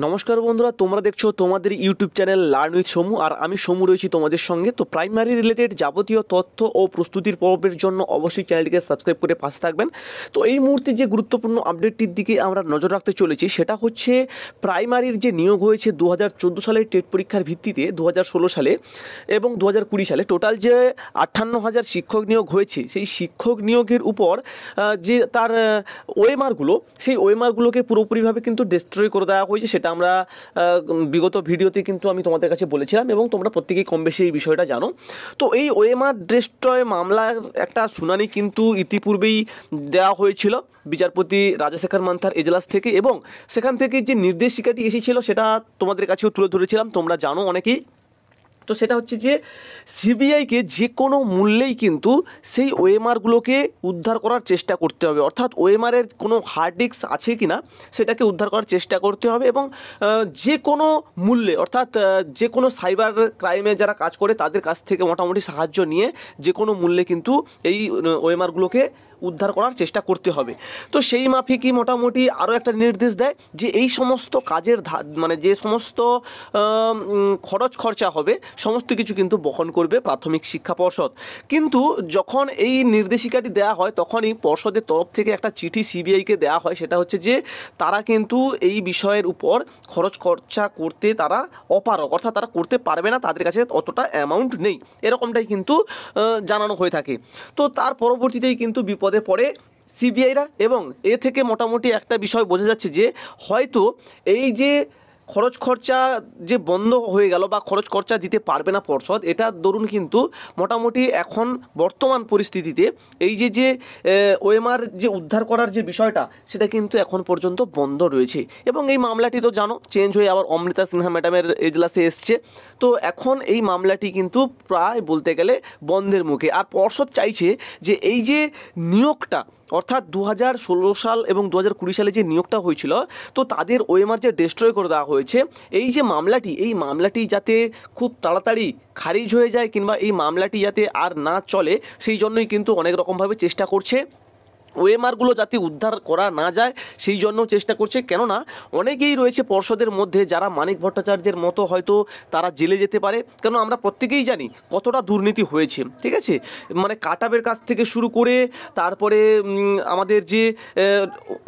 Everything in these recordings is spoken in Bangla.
নমস্কার বন্ধুরা, তোমরা দেখছো তোমাদের ইউটিউব চ্যানেল লার্ন উইথ সমু। আর আমি সমু রয়েছি তোমাদের সঙ্গে। তো প্রাইমারি রিলেটেড যাবতীয় তথ্য ও প্রস্তুতির পর্বের জন্য অবশ্যই চ্যানেলটিকে সাবস্ক্রাইব করে পাশে থাকবেন। তো এই মুহূর্তে যে গুরুত্বপূর্ণ আপডেটটির দিকে আমরা নজর রাখতে চলেছি সেটা হচ্ছে প্রাইমারির যে নিয়োগ হয়েছে 2014 সালের টেট পরীক্ষার ভিত্তিতে 2016 সালে এবং 2020 সালে টোটাল যে 58,000 শিক্ষক নিয়োগ হয়েছে, সেই শিক্ষক নিয়োগের উপর যে তার ওএমআরগুলো, সেই ওএমআরগুলোকে পুরোপুরিভাবে কিন্তু ডিস্ট্রয় করে দেওয়া হয়েছে। সেটা আমরা বিগত ভিডিওতে কিন্তু আমি তোমাদের কাছে বলেছিলাম এবং তোমরা প্রত্যেকেই কম বেশি এই বিষয়টা জানো। তো এই ওএমআর ডিস্ট্রয় মামলার একটা শুনানি কিন্তু ইতিপূর্বেই দেওয়া হয়েছিল বিচারপতি রাজাশেখর মান্থার এজলাস থেকে, এবং সেখান থেকে যে নির্দেশিকাটি এসেছিল সেটা তোমাদের কাছেও তুলে ধরেছিলাম, তোমরা জানো অনেকেই। তো সেটা হচ্ছে যে সিবিআইকে যে কোনো মূল্যেই কিন্তু সেই ওএমআরগুলোকে উদ্ধার করার চেষ্টা করতে হবে, অর্থাৎ ওএমআরের কোনো হার্ড ডিস্ক আছে কি না সেটাকে উদ্ধার করার চেষ্টা করতে হবে, এবং যে কোনো মূল্যে, অর্থাৎ যে কোনো সাইবার ক্রাইমে যারা কাজ করে তাদের কাছ থেকে মোটামুটি সাহায্য নিয়ে যে কোনো মূল্যে কিন্তু এই ওএমআরগুলোকে উদ্ধার করার চেষ্টা করতে হবে। তো সেই মাফিকই মোটামুটি আরও একটা নির্দেশ দেয় যে এই সমস্ত কাজের মানে যে সমস্ত খরচ খরচা হবে সমস্ত কিছু কিন্তু বহন করবে প্রাথমিক শিক্ষা পর্ষদ। কিন্তু যখন এই নির্দেশিকাটি দেওয়া হয় তখনই পর্ষদের তরফ থেকে একটা চিঠি সিবিআইকে দেওয়া হয়, সেটা হচ্ছে যে তারা কিন্তু এই বিষয়ের উপর খরচ খরচা করতে তারা অপারগ, অর্থাৎ তারা করতে পারবে না, তাদের কাছে অতটা অ্যামাউন্ট নেই, এরকমটাই কিন্তু জানানো হয়ে থাকে। তো তার পরবর্তীতেই কিন্তু বিপদে পড়ে সিবিআইরা, এবং এ থেকে মোটামুটি একটা বিষয় বোঝা যাচ্ছে যে হয়তো এই যে খরচ খরচা যে বন্ধ হয়ে গেল বা খরচ খরচা দিতে পারবে না পর্ষদ, এটা দরুন কিন্তু মোটামুটি এখন বর্তমান পরিস্থিতিতে এই যে ওএমআর যে উদ্ধার করার যে বিষয়টা সেটা কিন্তু এখন পর্যন্ত বন্ধ রয়েছে। এবং এই মামলাটি তো জানো চেঞ্জ হয়ে আবার অমৃতা সিনহা ম্যাডামের এজলাসে এসছে। তো এখন এই মামলাটি কিন্তু প্রায় বলতে গেলে বন্ধের মুখে। আর পর্ষদ চাইছে যে এই যে নিয়োগটা, অর্থাৎ 2016 সাল এবং 2020 সালে যে নিয়োগটা হয়েছিল, তো তাদের ওএমআর যে ডিস্ট্রয় করে দেওয়া হয়েছে, এই যে মামলাটি, এই মামলাটি যাতে খুব তাড়াতাড়ি খারিজ হয়ে যায় কিংবা এই মামলাটি যাতে আর না চলে, সেই জন্যই কিন্তু অনেক রকমভাবে চেষ্টা করছে ওএমআরগুলো যাতে উদ্ধার করা না যায়, সেই জন্য চেষ্টা করছে। কেননা অনেকেই রয়েছে পর্ষদের মধ্যে যারা মানিক ভট্টাচার্যের মতো হয়তো তারা জেলে যেতে পারে, কেন আমরা প্রত্যেকেই জানি কতটা দুর্নীতি হয়েছে, ঠিক আছে। মানে কাটাবের কাছ থেকে শুরু করে তারপরে আমাদের যে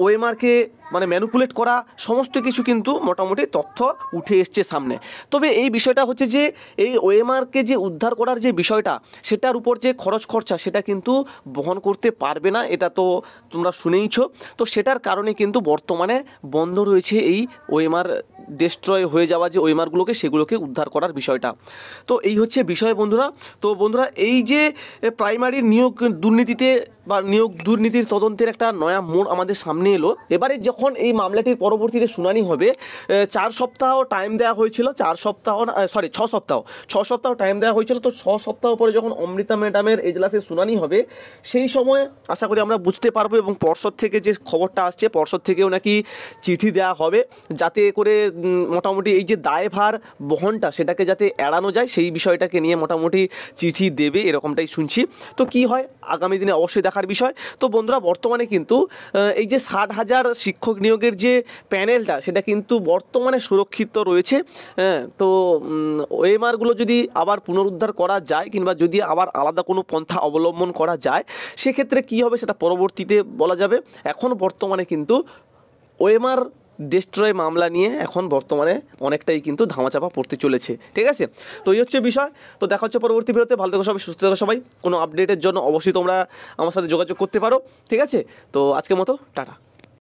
ওএমআরকে মানে ম্যানিপুলেট করা, সমস্ত কিছু কিন্তু মোটামুটি তথ্য উঠে এসছে সামনে। তবে এই বিষয়টা হচ্ছে যে এই ওএমআরকে যে উদ্ধার করার যে বিষয়টা, সেটার উপর যে খরচ খরচা সেটা কিন্তু বহন করতে পারবে না, এটা তো তোমরা শুনেইছো। তো সেটার কারণে কিন্তু বর্তমানে বন্ধ রয়েছে এই ওএমআর ডিস্ট্রয় হয়ে যাওয়া যে ওএমআরগুলোকে, সেগুলোকে উদ্ধার করার বিষয়টা। তো এই হচ্ছে বিষয় বন্ধুরা। তো বন্ধুরা, এই যে প্রাইমারি নিয়োগ দুর্নীতিতে বা নিয়োগ দুর্নীতির তদন্তের একটা নয়া মোড় আমাদের সামনে এলো। এবারে যখন এই মামলাটির পরবর্তীতে শুনানি হবে, 4 সপ্তাহ টাইম দেওয়া হয়েছিল, 6 সপ্তাহ টাইম দেওয়া হয়েছিল। তো 6 সপ্তাহ পরে যখন অমৃতা ম্যাডামের এজলাসে শুনানি হবে, সেই সময় আশা করি আমরা বুঝতে পারবো, এবং পর্ষদ থেকে যে খবরটা আসছে, পর্ষদ থেকেও নাকি চিঠি দেওয়া হবে যাতে করে মোটামুটি এই যে দায়ভার বহনটা সেটাকে যাতে এড়ানো যায়, সেই বিষয়টাকে নিয়ে মোটামুটি চিঠি দেবে, এরকমটাই শুনছি। তো কি হয় আগামী দিনে অবশ্যই দেখার বিষয়। তো বন্ধুরা, বর্তমানে কিন্তু এই যে 60,000 শিক্ষক নিয়োগের যে প্যানেলটা সেটা কিন্তু বর্তমানে সুরক্ষিত রয়েছে। তো ওএমআরগুলো যদি আবার পুনরুদ্ধার করা যায় কিংবা যদি আবার আলাদা কোনো পন্থা অবলম্বন করা যায়, সেক্ষেত্রে কী হবে সেটা পরবর্তীতে বলা যাবে। এখন বর্তমানে কিন্তু ওএমআর ডিস্ট্রয় মামলা নিয়ে এখন বর্তমানে অনেকটাই কিন্তু ধামাচাপা পড়তে চলেছে, ঠিক আছে। তো এই হচ্ছে বিষয়। তো দেখা হচ্ছে পরবর্তী ভিডিওতে। ভালো থেকো সবাই, সুস্থ থেকো সবাই। কোনো আপডেটের জন্য অবশ্যই তোমরা আমার সাথে যোগাযোগ করতে পারো, ঠিক আছে। তো আজকের মতো টাটা।